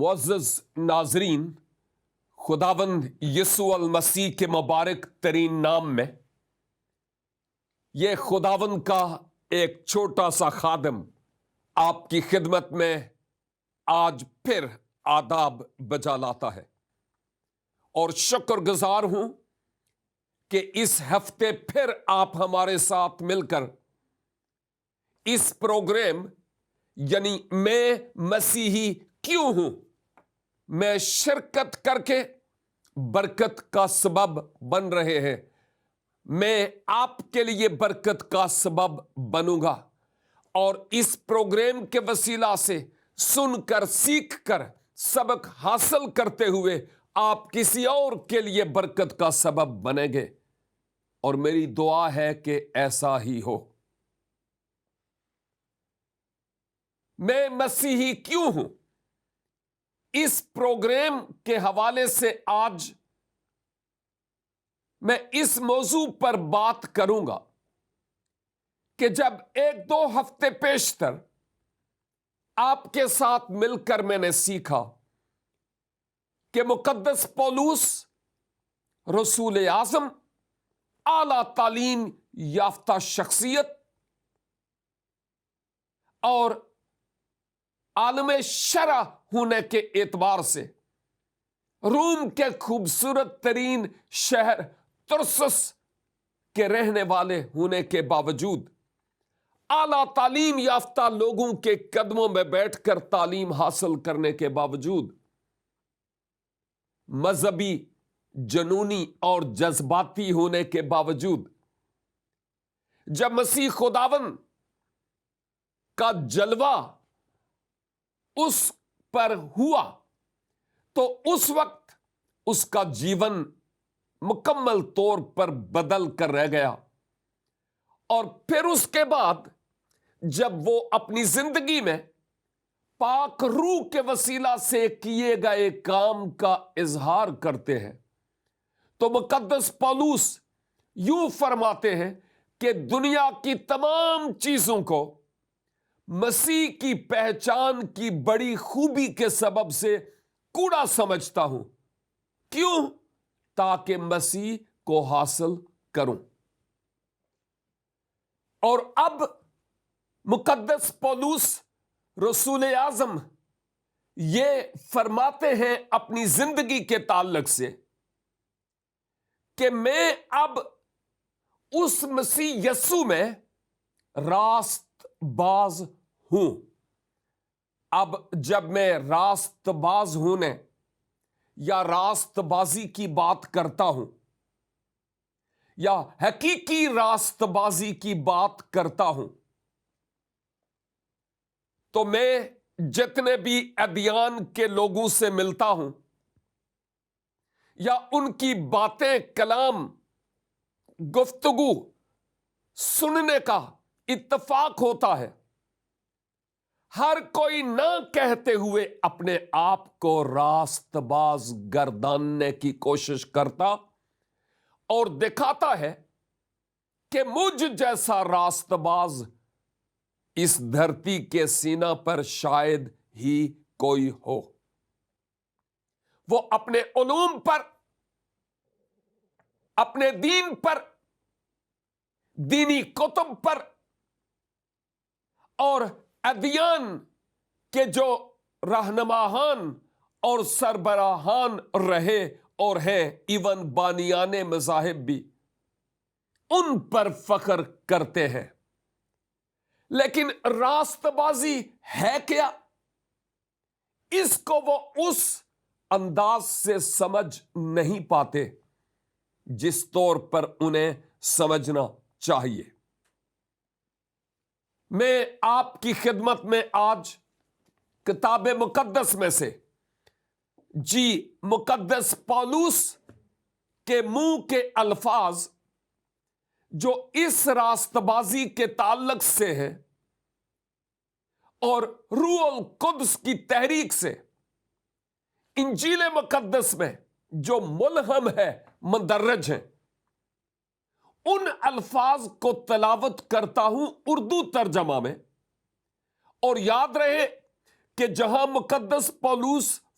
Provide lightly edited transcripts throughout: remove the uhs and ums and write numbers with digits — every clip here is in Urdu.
معزز ناظرین، خداوند یسوع المسیح کے مبارک ترین نام میں یہ خداوند کا ایک چھوٹا سا خادم آپ کی خدمت میں آج پھر آداب بجا لاتا ہے، اور شکر گزار ہوں کہ اس ہفتے پھر آپ ہمارے ساتھ مل کر اس پروگرام یعنی میں مسیحی کیوں ہوں میں شرکت کر کے برکت کا سبب بن رہے ہیں۔ میں آپ کے لیے برکت کا سبب بنوں گا، اور اس پروگرام کے وسیلہ سے سن کر سیکھ کر سبق حاصل کرتے ہوئے آپ کسی اور کے لیے برکت کا سبب بنیں گے، اور میری دعا ہے کہ ایسا ہی ہو۔ میں مسیحی کیوں ہوں اس پروگرام کے حوالے سے آج میں اس موضوع پر بات کروں گا کہ جب ایک دو ہفتے پیشتر آپ کے ساتھ مل کر میں نے سیکھا کہ مقدس پولس رسول اعظم، اعلیٰ تعلیم یافتہ شخصیت اور عالم شرع ہونے کے اعتبار سے روم کے خوبصورت ترین شہر ترسس کے رہنے والے ہونے کے باوجود، اعلیٰ تعلیم یافتہ لوگوں کے قدموں میں بیٹھ کر تعلیم حاصل کرنے کے باوجود، مذہبی، جنونی اور جذباتی ہونے کے باوجود، جب مسیح خداوند کا جلوہ اس پر ہوا تو اس وقت اس کا جیون مکمل طور پر بدل کر رہ گیا، اور پھر اس کے بعد جب وہ اپنی زندگی میں پاک روح کے وسیلہ سے کیے گئے کام کا اظہار کرتے ہیں تو مقدس پولس یوں فرماتے ہیں کہ دنیا کی تمام چیزوں کو مسیح کی پہچان کی بڑی خوبی کے سبب سے کوڑا سمجھتا ہوں۔ کیوں؟ تاکہ مسیح کو حاصل کروں۔ اور اب مقدس پولس رسول اعظم یہ فرماتے ہیں اپنی زندگی کے تعلق سے کہ میں اب اس مسیح یسوع میں راست باز ہوں۔ اب جب میں راست باز ہونے یا راست بازی کی بات کرتا ہوں یا حقیقی راست بازی کی بات کرتا ہوں تو میں جتنے بھی ادیان کے لوگوں سے ملتا ہوں یا ان کی باتیں، کلام، گفتگو سننے کا اتفاق ہوتا ہے، ہر کوئی نہ کہتے ہوئے اپنے آپ کو راست باز گرداننے کی کوشش کرتا اور دکھاتا ہے کہ مجھ جیسا راست باز اس دھرتی کے سینہ پر شاید ہی کوئی ہو۔ وہ اپنے علوم پر، اپنے دین پر، دینی کتب پر اور ادیان کے جو رہنماہان اور سربراہان رہے اور ہیں، ایون بانیان مذاہب بھی، ان پر فخر کرتے ہیں۔ لیکن راست بازی ہے کیا؟ اس کو وہ اس انداز سے سمجھ نہیں پاتے جس طور پر انہیں سمجھنا چاہیے۔ میں آپ کی خدمت میں آج کتاب مقدس میں سے مقدس پولس کے منہ کے الفاظ جو اس راست بازی کے تعلق سے ہیں اور روح القدس کی تحریک سے انجیل مقدس میں جو ملہم ہے، مندرج ہیں، ان الفاظ کو تلاوت کرتا ہوں اردو ترجمہ میں۔ اور یاد رہے کہ جہاں مقدس پولس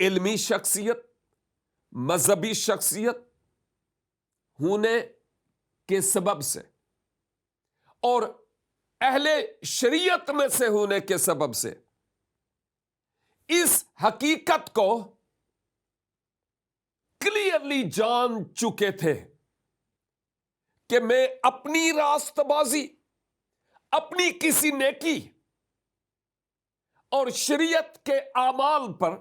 علمی شخصیت، مذہبی شخصیت ہونے کے سبب سے اور اہل شریعت میں سے ہونے کے سبب سے اس حقیقت کو کلیئرلی جان چکے تھے کہ میں اپنی راست بازی، اپنی کسی نیکی اور شریعت کے اعمال پر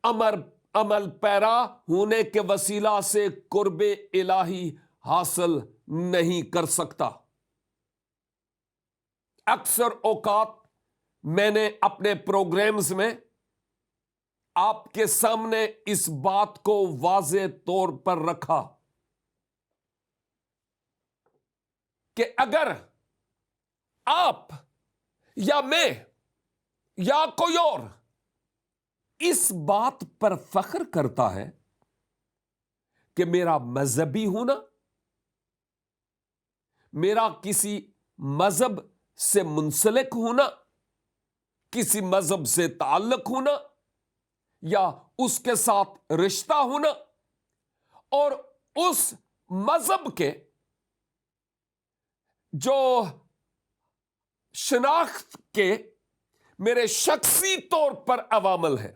عمل پیرا ہونے کے وسیلہ سے قرب الہی حاصل نہیں کر سکتا۔ اکثر اوقات میں نے اپنے پروگرامز میں آپ کے سامنے اس بات کو واضح طور پر رکھا کہ اگر آپ یا میں یا کوئی اور اس بات پر فخر کرتا ہے کہ میرا مذہبی ہونا، میرا کسی مذہب سے منسلک ہونا، کسی مذہب سے تعلق ہونا یا اس کے ساتھ رشتہ ہونا اور اس مذہب کے جو شناخت کے میرے شخصی طور پر عوامل ہیں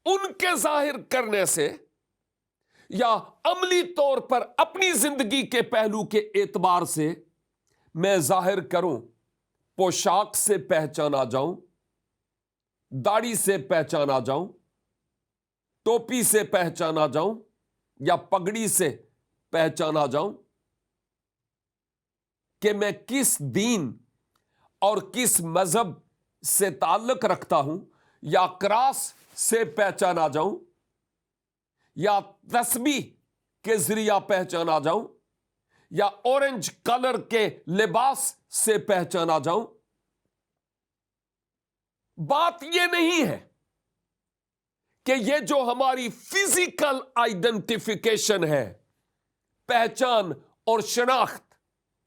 ان کے ظاہر کرنے سے یا عملی طور پر اپنی زندگی کے پہلو کے اعتبار سے میں ظاہر کروں، پوشاک سے پہچانا جاؤں، داڑھی سے پہچانا جاؤں، ٹوپی سے پہچانا جاؤں یا پگڑی سے پہچانا جاؤں کہ میں کس دین اور کس مذہب سے تعلق رکھتا ہوں، یا کراس سے پہچانا جاؤں یا تسبیح کے ذریعہ پہچانا جاؤں یا اورنج کلر کے لباس سے پہچانا جاؤں، بات یہ نہیں ہے کہ یہ جو ہماری فزیکل آئیڈینٹیفیکیشن ہے، پہچان اور شناخت،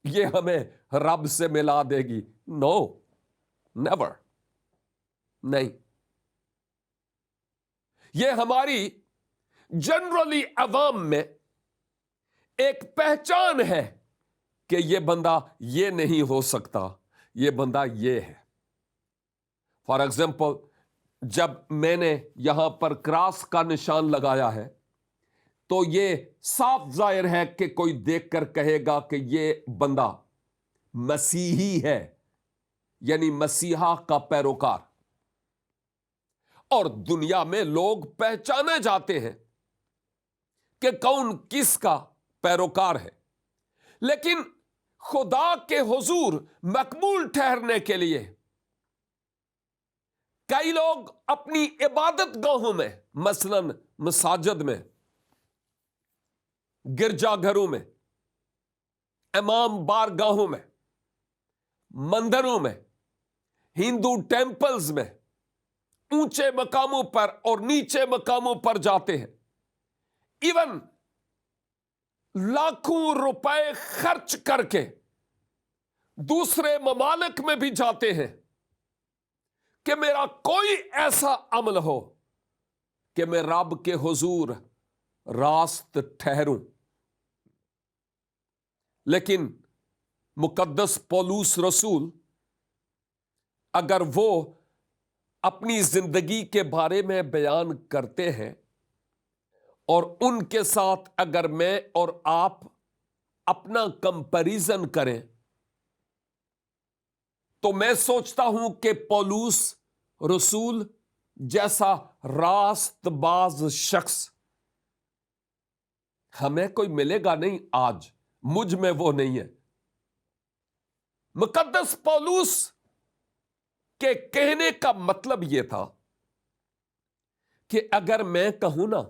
یہ ہمیں رب سے ملا دے گی۔ نو، نیور، نہیں۔ یہ ہماری جنرلی عوام میں ایک پہچان ہے کہ یہ بندہ یہ نہیں ہو سکتا، یہ بندہ یہ ہے۔ فار ایگزامپل، جب میں نے یہاں پر کراس کا نشان لگایا ہے تو یہ صاف ظاہر ہے کہ کوئی دیکھ کر کہے گا کہ یہ بندہ مسیحی ہے، یعنی مسیحا کا پیروکار۔ اور دنیا میں لوگ پہچانے جاتے ہیں کہ کون کس کا پیروکار ہے، لیکن خدا کے حضور مقبول ٹھہرنے کے لیے کئی لوگ اپنی عبادت گاہوں میں، مثلا مساجد میں، گرجا گھروں میں، امام بارگاہوں میں، مندروں میں، ہندو ٹیمپلز میں، اونچے مقاموں پر اور نیچے مقاموں پر جاتے ہیں، ایون لاکھوں روپے خرچ کر کے دوسرے ممالک میں بھی جاتے ہیں کہ میرا کوئی ایسا عمل ہو کہ میں رب کے حضور راست ٹھہروں۔ لیکن مقدس پولس رسول اگر وہ اپنی زندگی کے بارے میں بیان کرتے ہیں اور ان کے ساتھ اگر میں اور آپ اپنا کمپیریزن کریں تو میں سوچتا ہوں کہ پولس رسول جیسا راست باز شخص ہمیں کوئی ملے گا نہیں۔ آج مجھ میں وہ نہیں ہے۔ مقدس پولس کے کہنے کا مطلب یہ تھا کہ اگر میں کہوں نا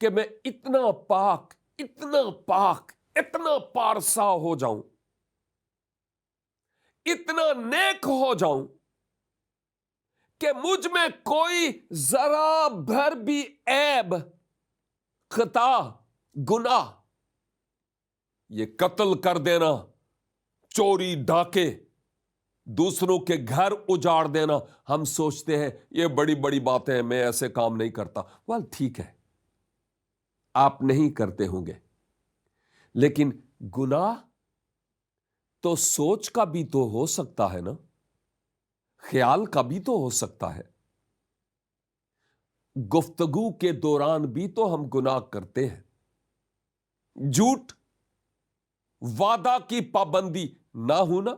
کہ میں اتنا پاک، اتنا پاک، اتنا پارسا ہو جاؤں، اتنا نیک ہو جاؤں کہ مجھ میں کوئی ذرا بھر بھی عیب، خطا، گناہ، یہ قتل کر دینا، چوری، ڈاکے، دوسروں کے گھر اجاڑ دینا، ہم سوچتے ہیں یہ بڑی بڑی باتیں ہیں، میں ایسے کام نہیں کرتا. ٹھیک ہے، آپ نہیں کرتے ہوں گے، لیکن گناہ تو سوچ کا بھی تو ہو سکتا ہے نا، خیال کا بھی تو ہو سکتا ہے. گفتگو کے دوران بھی تو ہم گناہ کرتے ہیں. جھوٹ، وعدہ کی پابندی نہ ہونا،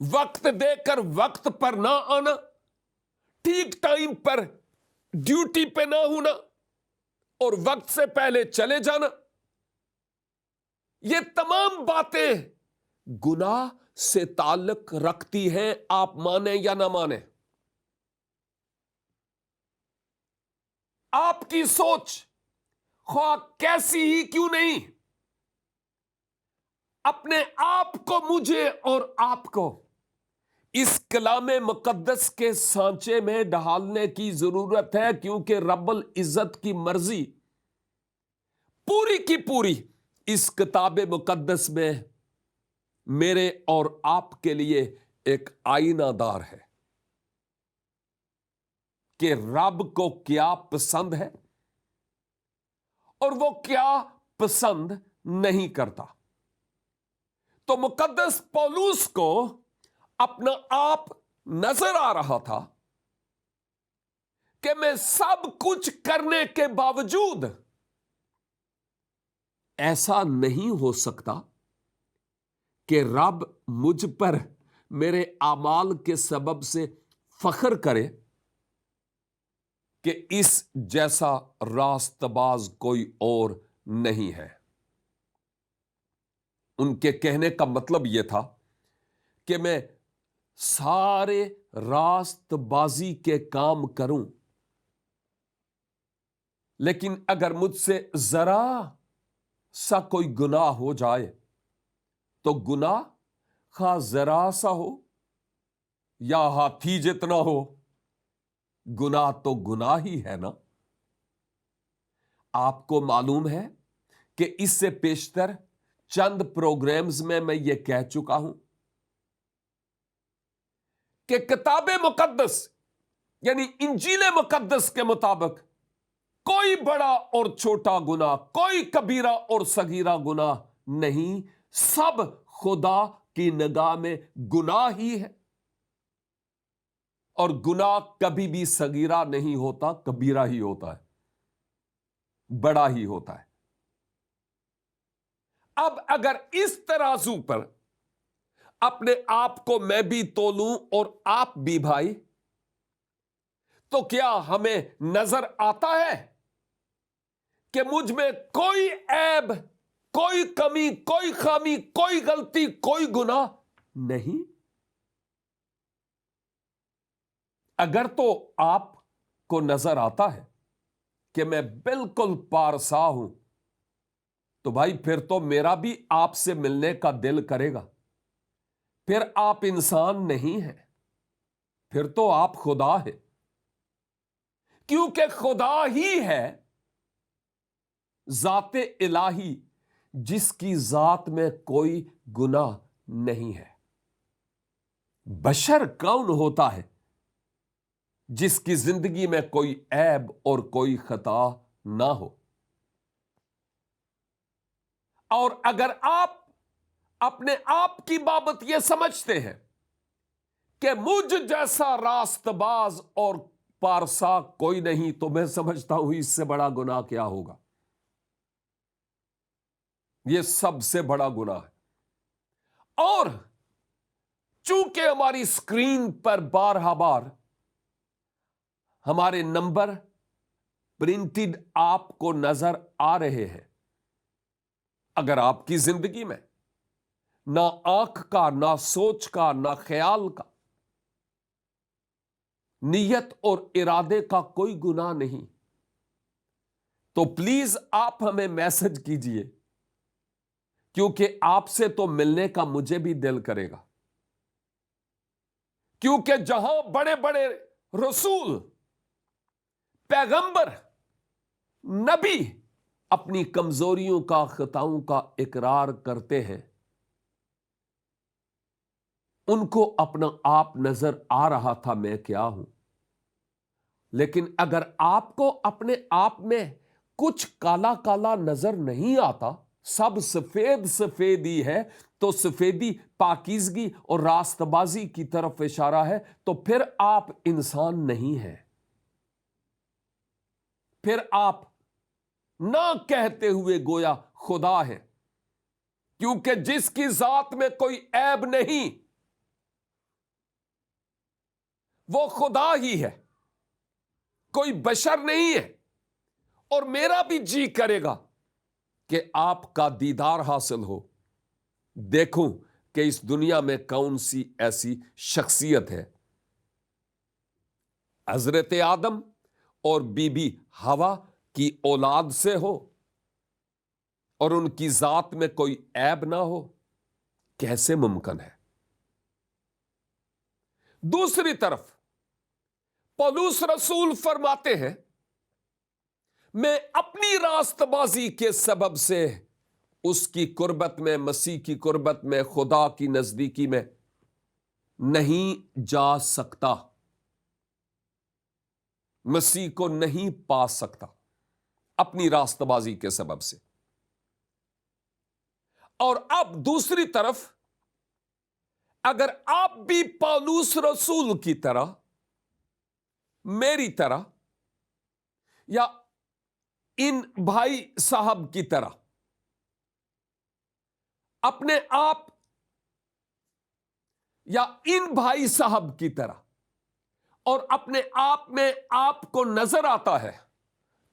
وقت دے کر وقت پر نہ آنا، ٹھیک ٹائم پر ڈیوٹی پہ نہ ہونا اور وقت سے پہلے چلے جانا، یہ تمام باتیں گناہ سے تعلق رکھتی ہیں، آپ مانیں یا نہ مانیں. آپ کی سوچ خواہ کیسی ہی کیوں نہیں، اپنے آپ کو، مجھے اور آپ کو اس کلام مقدس کے سانچے میں ڈھالنے کی ضرورت ہے، کیونکہ رب العزت کی مرضی پوری کی پوری اس کتاب مقدس میں میرے اور آپ کے لیے ایک آئینہ دار ہے کہ رب کو کیا پسند ہے اور وہ کیا پسند نہیں کرتا. تو مقدس پولوس کو اپنا آپ نظر آ رہا تھا کہ میں سب کچھ کرنے کے باوجود ایسا نہیں ہو سکتا کہ رب مجھ پر میرے اعمال کے سبب سے فخر کرے کہ اس جیسا راست باز کوئی اور نہیں ہے. ان کے کہنے کا مطلب یہ تھا کہ میں سارے راست بازی کے کام کروں، لیکن اگر مجھ سے ذرا سا کوئی گناہ ہو جائے تو گناہ خواہ ذرا سا ہو یا ہاتھی جتنا ہو، گناہ تو گناہ ہی ہے نا. آپ کو معلوم ہے کہ اس سے پیشتر چند پروگرامز میں یہ کہہ چکا ہوں کہ کتاب مقدس یعنی انجیل مقدس کے مطابق کوئی بڑا اور چھوٹا گناہ، کوئی کبیرہ اور صغیرہ گناہ نہیں، سب خدا کی نگاہ میں گناہ ہی ہے. اور گناہ کبھی بھی صغیرہ نہیں ہوتا، کبیرہ ہی ہوتا ہے، بڑا ہی ہوتا ہے. اب اگر اس ترازو پر اپنے آپ کو میں بھی تولوں اور آپ بھی بھائی، تو کیا ہمیں نظر آتا ہے کہ مجھ میں کوئی عیب، کوئی کمی، کوئی خامی، کوئی غلطی، کوئی گناہ نہیں؟ اگر تو آپ کو نظر آتا ہے کہ میں بالکل پارسا ہوں، تو بھائی پھر تو میرا بھی آپ سے ملنے کا دل کرے گا. پھر آپ انسان نہیں ہیں، پھر تو آپ خدا ہے، کیونکہ خدا ہی ہے ذات الہی جس کی ذات میں کوئی گناہ نہیں ہے. بشر کون ہوتا ہے جس کی زندگی میں کوئی عیب اور کوئی خطا نہ ہو؟ اور اگر آپ اپنے آپ کی بابت یہ سمجھتے ہیں کہ مجھ جیسا راست باز اور پارسا کوئی نہیں، تو میں سمجھتا ہوں اس سے بڑا گناہ کیا ہوگا. یہ سب سے بڑا گناہ ہے. اور چونکہ ہماری اسکرین پر بارہا بار ہمارے نمبر پرنٹڈ آپ کو نظر آ رہے ہیں، اگر آپ کی زندگی میں نہ آنکھ کا، نہ سوچ کا، نہ خیال کا، نیت اور ارادے کا کوئی گناہ نہیں، تو پلیز آپ ہمیں میسج کیجئے، کیونکہ آپ سے تو ملنے کا مجھے بھی دل کرے گا. کیونکہ جہاں بڑے بڑے رسول، پیغمبر، نبی اپنی کمزوریوں کا، خطاؤں کا اقرار کرتے ہیں، ان کو اپنا آپ نظر آ رہا تھا میں کیا ہوں. لیکن اگر آپ کو اپنے آپ میں کچھ کالا کالا نظر نہیں آتا، سب سفید سفید ہی ہے، تو سفیدی پاکیزگی اور راست بازی کی طرف اشارہ ہے، تو پھر آپ انسان نہیں ہیں. پھر آپ نہ کہتے ہوئے گویا خدا ہے، کیونکہ جس کی ذات میں کوئی عیب نہیں وہ خدا ہی ہے، کوئی بشر نہیں ہے. اور میرا بھی جی کرے گا کہ آپ کا دیدار حاصل ہو، دیکھوں کہ اس دنیا میں کون سی ایسی شخصیت ہے. حضرت آدم اور بی بی حوا کی اولاد سے ہو اور ان کی ذات میں کوئی عیب نہ ہو، کیسے ممکن ہے؟ دوسری طرف پولس رسول فرماتے ہیں، میں اپنی راست بازی کے سبب سے اس کی قربت میں، مسیح کی قربت میں، خدا کی نزدیکی میں نہیں جا سکتا، مسیح کو نہیں پا سکتا اپنی راست بازی کے سبب سے. اور اب دوسری طرف اگر آپ بھی پولس رسول کی طرح، میری طرح، یا ان بھائی صاحب کی طرح اپنے آپ، یا ان بھائی صاحب کی طرح، اور اپنے آپ میں آپ کو نظر آتا ہے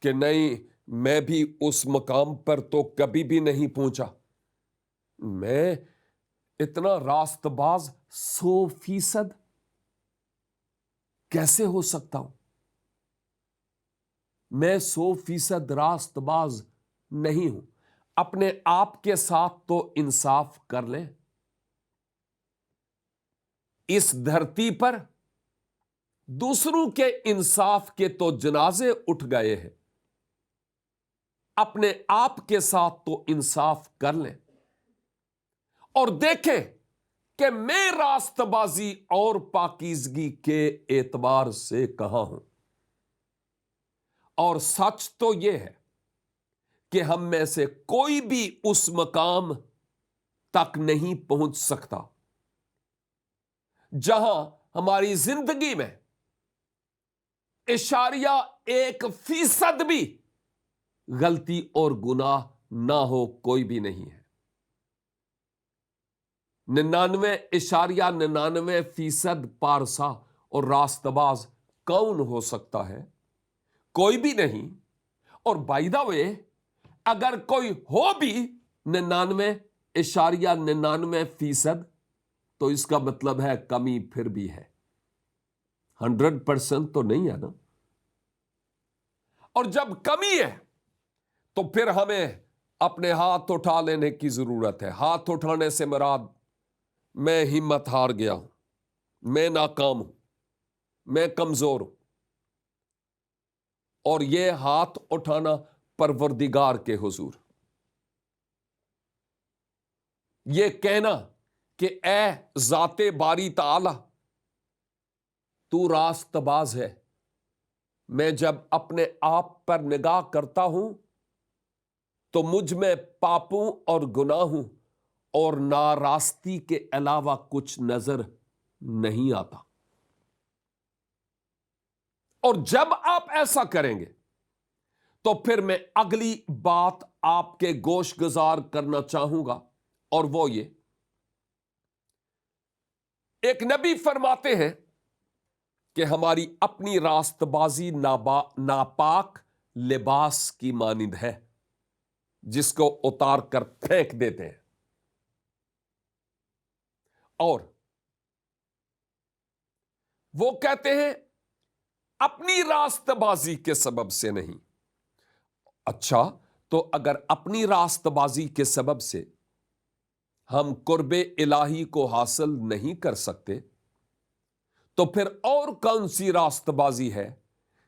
کہ نہیں، میں بھی اس مقام پر تو کبھی بھی نہیں پہنچا، میں اتنا راست باز 100% کیسے ہو سکتا ہوں؟ میں 100% راست باز نہیں ہوں. اپنے آپ کے ساتھ تو انصاف کر لیں. اس دھرتی پر دوسروں کے انصاف کے تو جنازے اٹھ گئے ہیں، اپنے آپ کے ساتھ تو انصاف کر لیں اور دیکھیں کہ میں راست بازی اور پاکیزگی کے اعتبار سے کہاں ہوں. اور سچ تو یہ ہے کہ ہم میں سے کوئی بھی اس مقام تک نہیں پہنچ سکتا جہاں ہماری زندگی میں 1% بھی غلطی اور گناہ نہ ہو. کوئی بھی نہیں ہے. 99.99% پارسا اور راست باز کون ہو سکتا ہے؟ کوئی بھی نہیں. اور بائی دا وے، اگر کوئی ہو بھی 99.99%، تو اس کا مطلب ہے کمی پھر بھی ہے، 100% تو نہیں ہے نا. اور جب کمی ہے تو پھر ہمیں اپنے ہاتھ اٹھا لینے کی ضرورت ہے. ہاتھ اٹھانے سے مراد میں ہمت ہار گیا ہوں، میں ناکام ہوں، میں کمزور ہوں. اور یہ ہاتھ اٹھانا پروردگار کے حضور، یہ کہنا کہ اے ذات باری تعالی تو راست باز ہے. میں جب اپنے آپ پر نگاہ کرتا ہوں تو مجھ میں پاپوں اور گناہوں اور ناراستی کے علاوہ کچھ نظر نہیں آتا. اور جب آپ ایسا کریں گے تو پھر میں اگلی بات آپ کے گوش گزار کرنا چاہوں گا، اور وہ یہ، ایک نبی فرماتے ہیں کہ ہماری اپنی راست بازی ناپاک لباس کی مانند ہے جس کو اتار کر پھینک دیتے ہیں. اور وہ کہتے ہیں اپنی راست بازی کے سبب سے نہیں. اچھا، تو اگر اپنی راست بازی کے سبب سے ہم قرب الہی کو حاصل نہیں کر سکتے، تو پھر اور کون سی راست بازی ہے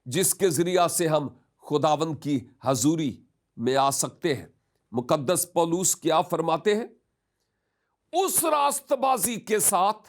جس کے ذریعہ سے ہم خداوند کی حضوری میں آ سکتے ہیں؟ مقدس پولس کیا فرماتے ہیں؟ اس راست بازی کے ساتھ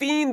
3